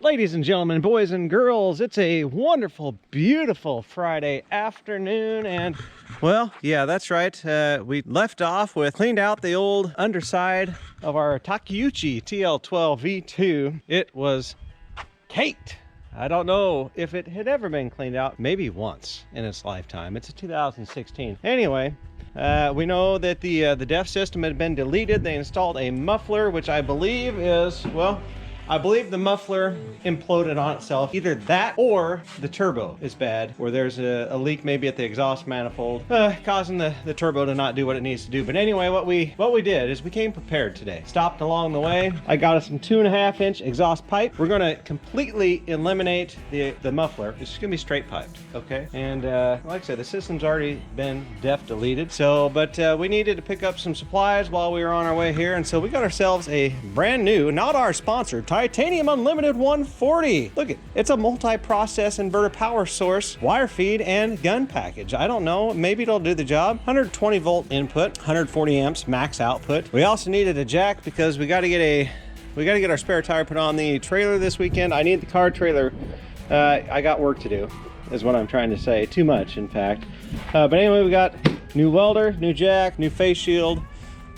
Ladies and gentlemen, boys and girls, it's a wonderful, beautiful Friday afternoon, and well, yeah, that's right. We left off with cleaned out the old underside of our Takeuchi TL12 V2. It was caked. I don't know if it had ever been cleaned out, maybe once in its lifetime. It's a 2016. Anyway, we know that the def system had been deleted. They installed a muffler, which I believe is, well, I believe the muffler imploded on itself. Either that or the turbo is bad, or there's a leak maybe at the exhaust manifold, causing the turbo to not do what it needs to do. But anyway, what we did is we came prepared today. Stopped along the way. I got us some 2.5-inch exhaust pipe. We're gonna completely eliminate the muffler. It's just gonna be straight piped, okay? And like I said, the system's already been def deleted. So, but we needed to pick up some supplies while we were on our way here, and so we got ourselves a brand new, not our sponsor, Titanium Unlimited 140. Look, it's a multi-process inverter power source, wire feed, and gun package. I don't know, maybe it'll do the job. 120 volt input, 140 amps max output. We also needed a jack because we got to get our spare tire put on the trailer this weekend. I need the car trailer. I got work to do, is what I'm trying to say. Too much, in fact. But anyway, we got new welder, new jack, new face shield.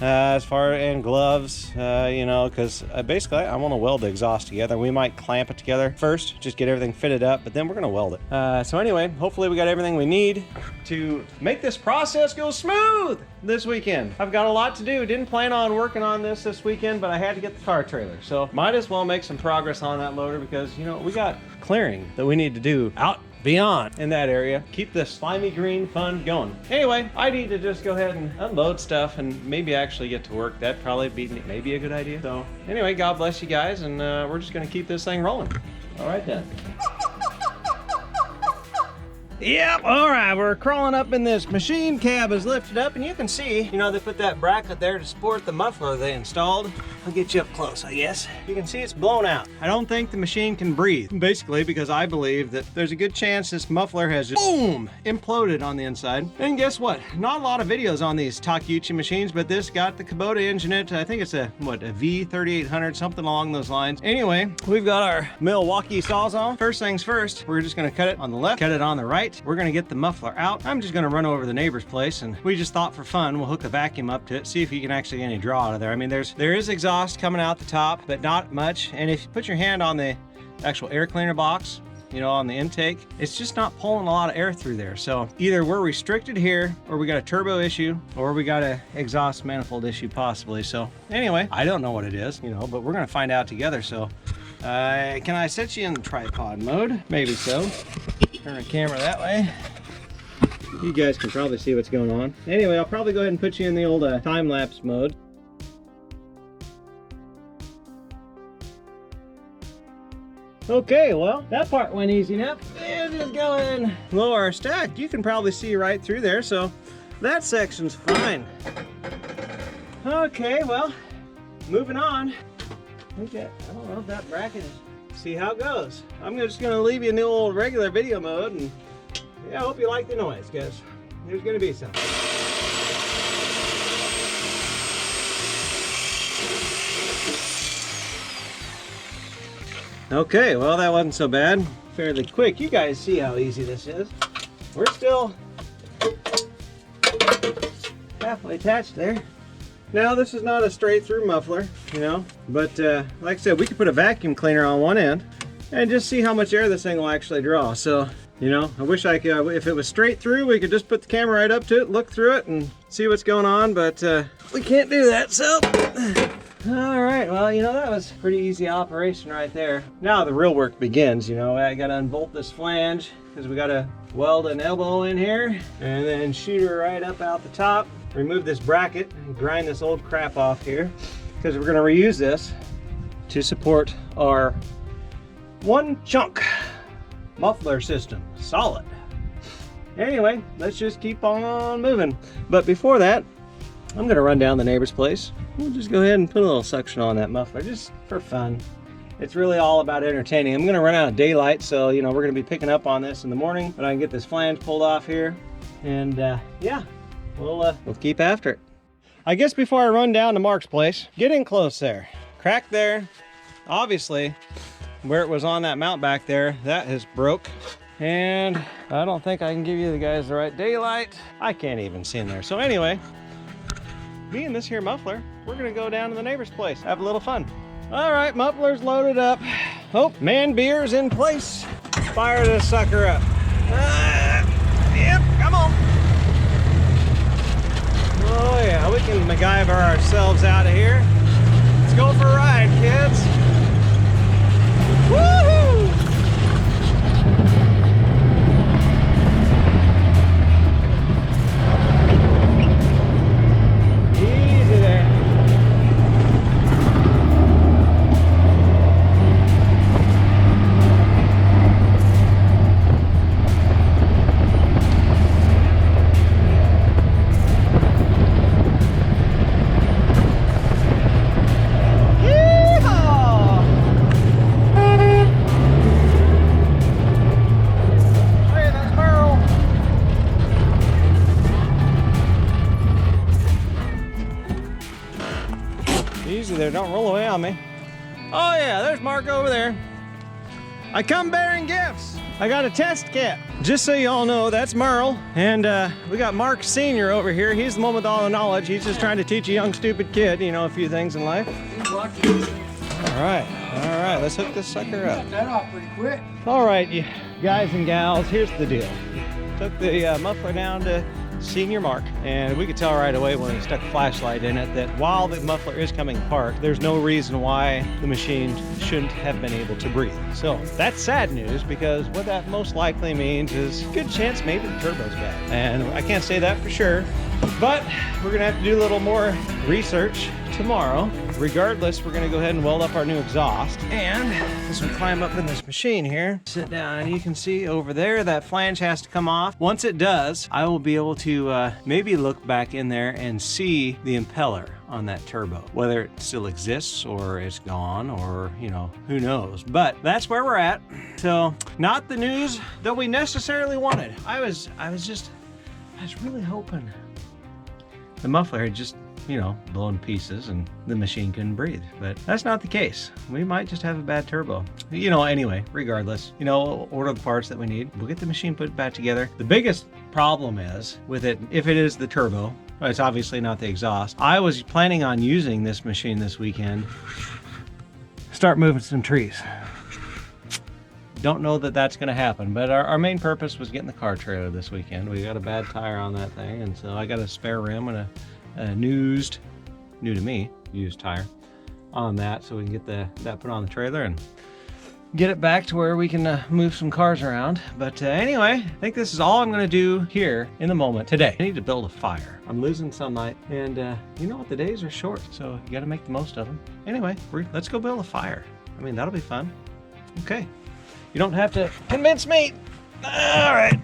And gloves, you know, because basically I want to weld the exhaust together. We might clamp it together first, just get everything fitted up, but then we're going to weld it. So anyway, hopefully we got everything we need to make this process go smooth this weekend. I've got a lot to do. Didn't plan on working on this weekend, but I had to get the car trailer. So might as well make some progress on that loader because, you know, we got clearing that we need to do out beyond in that area. Keep the slimy green fun going. Anyway, I need to just go ahead and unload stuff and maybe actually get to work. That'd probably be maybe a good idea. So anyway, God bless you guys, and we're just gonna keep this thing rolling. All right then. Yep, all right, we're crawling up in this machine. Cab is lifted up, and you can see, you know, they put that bracket there to support the muffler they installed. I'll get you up close, I guess. You can see it's blown out. I don't think the machine can breathe, basically because I believe that there's a good chance this muffler has just, boom, imploded on the inside. And guess what? Not a lot of videos on these Takeuchi machines, but this got the Kubota engine in it. I think it's a V3800, something along those lines. Anyway, we've got our Milwaukee Sawzall. First things first, we're just gonna cut it on the left, cut it on the right. We're gonna get the muffler out. I'm just gonna run over to the neighbor's place, and we just thought for fun, we'll hook a vacuum up to it, see if you can actually get any draw out of there. I mean, there is exhaust coming out the top, but not much. And if you put your hand on the actual air cleaner box, you know, on the intake, it's just not pulling a lot of air through there. So either we're restricted here, or we got a turbo issue, or we got a exhaust manifold issue possibly. So anyway, I don't know what it is, you know, but we're gonna find out together. So can I set you in tripod mode? Maybe so. Turn the camera that way. You guys can probably see what's going on. Anyway, I'll probably go ahead and put you in the old time-lapse mode. Okay, well, that part went easy enough. And just go ahead and lower our stack. You can probably see right through there, so that section's fine. Okay, well, moving on. Okay, I don't know if that bracket is. See how it goes. I'm just gonna leave you in the old regular video mode, and yeah, I hope you like the noise, because there's gonna be some. Okay, well, that wasn't so bad. Fairly quick. You guys see how easy this is. We're still halfway attached there. Now, this is not a straight through muffler, you know, but like I said, we could put a vacuum cleaner on one end and just see how much air this thing will actually draw. So, you know, I wish I could, if it was straight through, we could just put the camera right up to it, look through it, and see what's going on, but we can't do that, so. All right, well, you know, that was a pretty easy operation right there. Now the real work begins, you know. I gotta unbolt this flange, because we gotta weld an elbow in here, and then shoot her right up out the top. Remove this bracket and grind this old crap off here, because we're going to reuse this to support our one chunk muffler system. Solid. Anyway, let's just keep on moving. But before that, I'm going to run down the neighbor's place. We'll just go ahead and put a little suction on that muffler just for fun. It's really all about entertaining. I'm going to run out of daylight, so you know, we're going to be picking up on this in the morning, but I can get this flange pulled off here, and yeah. We'll keep after it. I guess before I run down to Mark's place, get in close there. Crack there. Obviously, where it was on that mount back there, that has broke. And I don't think I can give you guys the right daylight. I can't even see in there. So anyway, me and this here muffler, we're gonna go down to the neighbor's place, have a little fun. All right, muffler's loaded up. Oh, man beer's in place. Fire this sucker up. Yep, come on. Oh yeah, we can MacGyver ourselves out of here. Let's go for a ride, kids. Woohoo! Easy there. Easy there, don't roll away on me. Oh yeah, there's Mark over there. I come bearing gifts. I got a test kit. Just so you all know, that's Merle. And we got Mark Sr. over here. He's the one with all the knowledge. He's just trying to teach a young, stupid kid, you know, a few things in life. All right, let's hook this sucker up. Got that off pretty quick. All right, you guys and gals, here's the deal. Took the muffler down to Senior Mark, and we could tell right away when he stuck a flashlight in it that while the muffler is coming apart, there's no reason why the machine shouldn't have been able to breathe. So that's sad news, because what that most likely means is good chance maybe the turbo's bad. And I can't say that for sure, but we're gonna have to do a little more research tomorrow. Regardless, we're gonna go ahead and weld up our new exhaust. And as we climb up in this machine here, sit down, and you can see over there that flange has to come off. Once it does, I will be able to maybe look back in there and see the impeller on that turbo, whether it still exists or it's gone, or you know, who knows. But that's where we're at. So not the news that we necessarily wanted. I was really hoping the muffler had just, you know, blown pieces and the machine couldn't breathe, but that's not the case. We might just have a bad turbo. You know, anyway, regardless, you know, we'll order the parts that we need. We'll get the machine put back together. The biggest problem is with it, if it is the turbo, it's obviously not the exhaust. I was planning on using this machine this weekend, start moving some trees. Don't know that that's going to happen, but our main purpose was getting the car trailer this weekend. We got a bad tire on that thing, and so I got a spare rim and a new to me, used tire on that, so we can get that put on the trailer and get it back to where we can move some cars around. But anyway, I think this is all I'm going to do here in the moment today. I need to build a fire. I'm losing sunlight, and you know what, the days are short, so you got to make the most of them. Anyway, let's go build a fire. I mean, that'll be fun. Okay, you don't have to convince me. All right.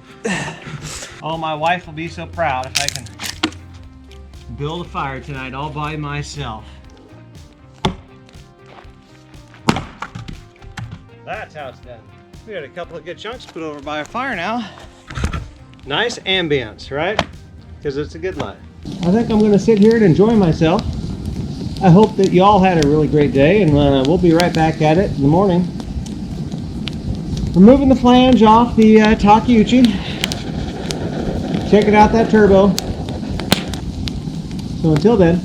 Oh, my wife will be so proud if I can build a fire tonight all by myself. That's how it's done. We got a couple of good chunks put over by a fire now. Nice ambience, right? Because it's a good light. I think I'm gonna sit here and enjoy myself. I hope that you all had a really great day, and we'll be right back at it in the morning. Removing the flange off the Takeuchi. Checking out that turbo. So until then,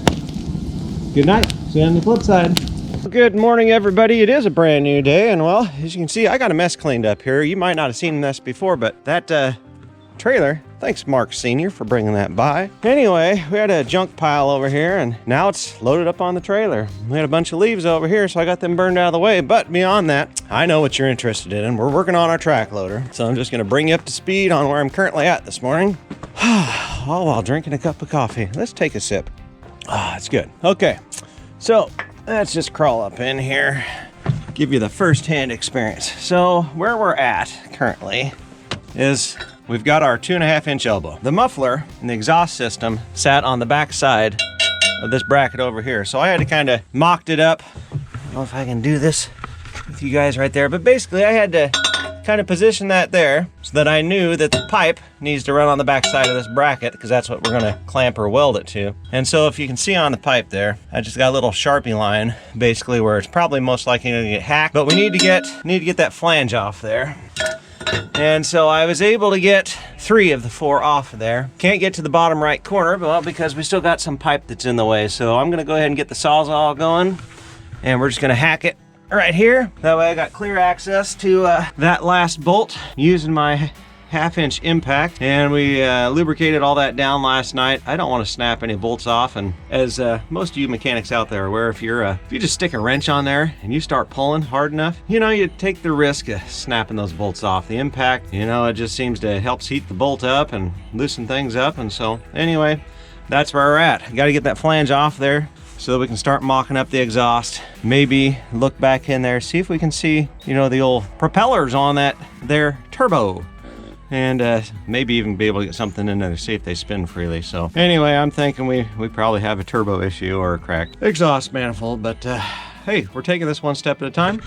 good night. See you on the flip side. Good morning, everybody. It is a brand new day, and well, as you can see, I got a mess cleaned up here. You might not have seen this before, but that trailer, thanks Mark Sr. for bringing that by. Anyway, we had a junk pile over here, and now it's loaded up on the trailer. We had a bunch of leaves over here, so I got them burned out of the way. But beyond that, I know what you're interested in, and we're working on our track loader. So I'm just gonna bring you up to speed on where I'm currently at this morning. All while drinking a cup of coffee. Let's take a sip. Ah, it's good. Okay, so let's just crawl up in here, give you the first-hand experience. So where we're at currently is we've got our 2.5-inch elbow. The muffler and the exhaust system sat on the back side of this bracket over here. So I had to kind of mocked it up. I don't know if I can do this with you guys right there, but basically I had to kind of positioned that there so that I knew that the pipe needs to run on the back side of this bracket, because that's what we're gonna clamp or weld it to. And so if you can see on the pipe there, I just got a little Sharpie line basically where it's probably most likely gonna get hacked, but we need to get that flange off there. And so I was able to get 3 of the 4 off of there. Can't get to the bottom right corner, well, because we still got some pipe that's in the way. So I'm gonna go ahead and get the Sawzall going, and we're just gonna hack it right here. That way I got clear access to that last bolt using my 1/2-inch impact, and we lubricated all that down last night. I don't want to snap any bolts off, and as most of you mechanics out there are aware, if you just stick a wrench on there and you start pulling hard enough, you know, you take the risk of snapping those bolts off. The impact, you know, it just seems to help heat the bolt up and loosen things up. And so anyway, that's where we're at. Got to get that flange off there so that we can start mocking up the exhaust. Maybe look back in there, see if we can see, you know, the old propellers on that there turbo. And maybe even be able to get something in there to see if they spin freely. So anyway, I'm thinking we probably have a turbo issue or a cracked exhaust manifold, but hey, we're taking this one step at a time.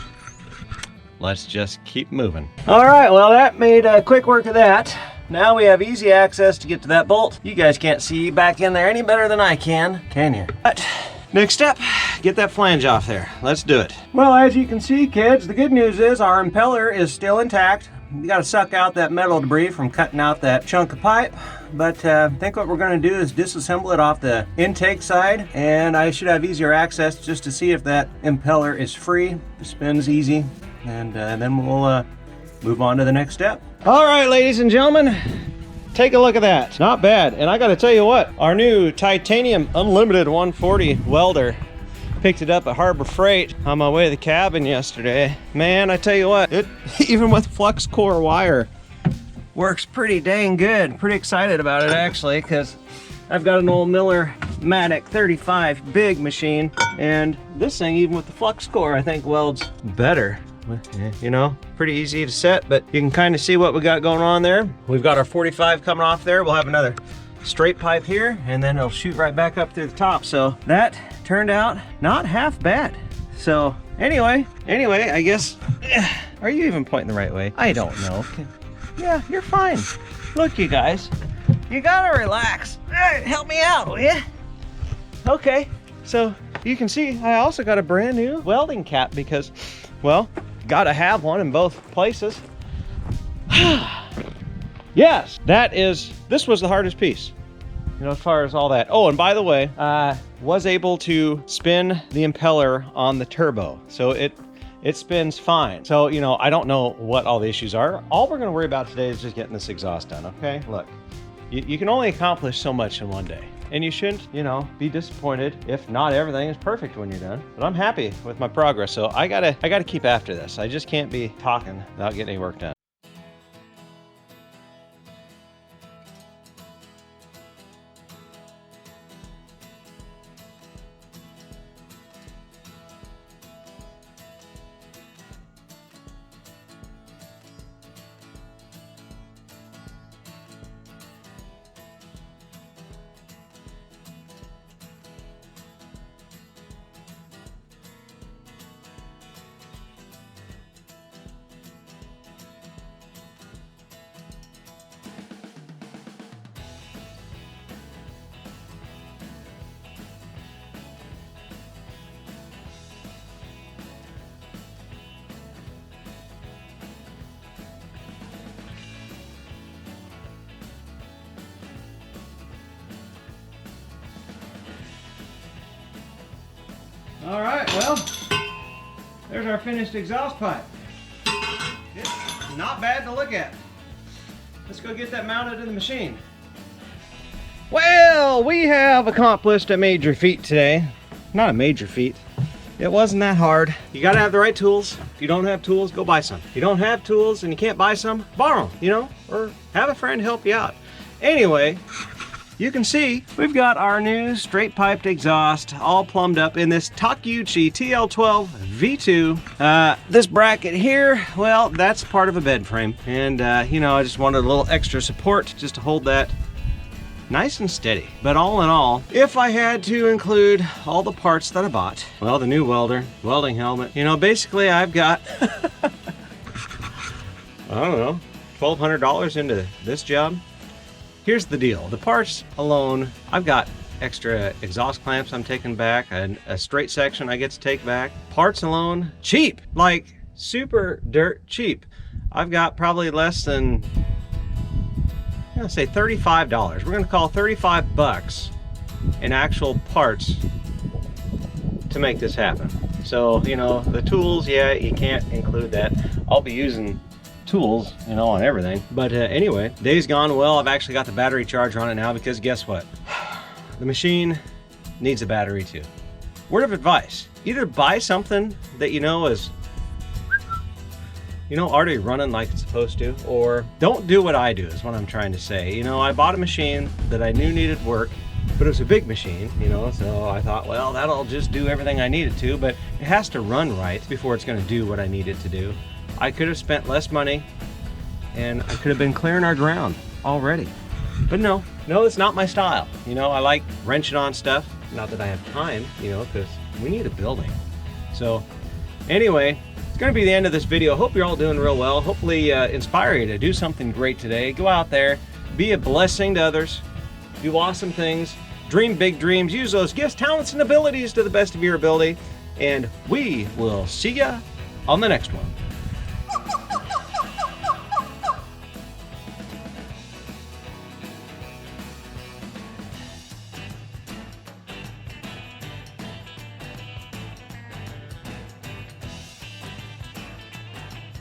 Let's just keep moving. All right, well, that made quick work of that. Now we have easy access to get to that bolt. You guys can't see back in there any better than I can you? But next step, get that flange off there. Let's do it. Well, as you can see, kids, the good news is our impeller is still intact. You got to suck out that metal debris from cutting out that chunk of pipe, but I think what we're going to do is disassemble it off the intake side, and I should have easier access just to see if that impeller is free, spins easy, and then we'll move on to the next step. All right, ladies and gentlemen, take a look at that. Not bad. And I got to tell you what, our new titanium unlimited 140 welder, picked it up at Harbor Freight on my way to the cabin yesterday. Man, I tell you what, it even with flux core wire works pretty dang good. Pretty excited about it actually, because I've got an old Miller Matic 35 big machine, and this thing, even with the flux core, I think welds better. You know, pretty easy to set, but you can kind of see what we got going on there. We've got our 45 coming off there. We'll have another straight pipe here, and then it'll shoot right back up through the top. So that turned out not half bad. So anyway, I guess, are you even pointing the right way? I don't know. Yeah, you're fine. Look, you guys, you gotta relax. Help me out, will ya? Okay, so you can see I also got a brand new welding cap because, well, gotta have one in both places. Yes, this was the hardest piece, you know, as far as all that. Oh, and by the way, was able to spin the impeller on the turbo, so it spins fine. So, you know, I don't know what all the issues are. All we're gonna worry about today is just getting this exhaust done, okay? Look, you can only accomplish so much in one day, and you shouldn't, you know, be disappointed if not everything is perfect when you're done. But I'm happy with my progress, so I gotta keep after this. I just can't be talking without getting any work done. All right, well, there's our finished exhaust pipe. It's not bad to look at. Let's go get that mounted in the machine. Well, we have accomplished a major feat today. Not a major feat. It wasn't that hard. You gotta have the right tools. If you don't have tools, go buy some. If you don't have tools and you can't buy some, borrow them, you know, or have a friend help you out. Anyway, you can see we've got our new straight piped exhaust all plumbed up in this Takeuchi TL12 V2. This bracket here, well, that's part of a bed frame. And you know, I just wanted a little extra support just to hold that nice and steady. But all in all, if I had to include all the parts that I bought, well, the new welder, welding helmet, you know, basically I've got don't know, $1,200 into this job. Here's the deal. The parts alone, I've got extra exhaust clamps I'm taking back, and a straight section I get to take back. Parts alone, cheap, like super dirt cheap. I've got probably less than, I'm gonna say $35. We're gonna call 35 bucks in actual parts to make this happen. So, you know, the tools, yeah, you can't include that. I'll be using tools, you know, on everything. But anyway, day's gone well. I've actually got the battery charger on it now, because guess what? The machine needs a battery too. Word of advice, either buy something that you know is, you know, already running like it's supposed to, or don't do what I do, is what I'm trying to say. You know, I bought a machine that I knew needed work, but it was a big machine, you know, so I thought, well, that'll just do everything I need it to, but it has to run right before it's gonna do what I need it to do. I could have spent less money, and I could have been clearing our ground already. But no, it's not my style. You know, I like wrenching on stuff. Not that I have time, you know, because we need a building. So anyway, it's gonna be the end of this video. Hope you're all doing real well. Hopefully inspire you to do something great today. Go out there, be a blessing to others, do awesome things, dream big dreams, use those gifts, talents, and abilities to the best of your ability, and we will see ya on the next one.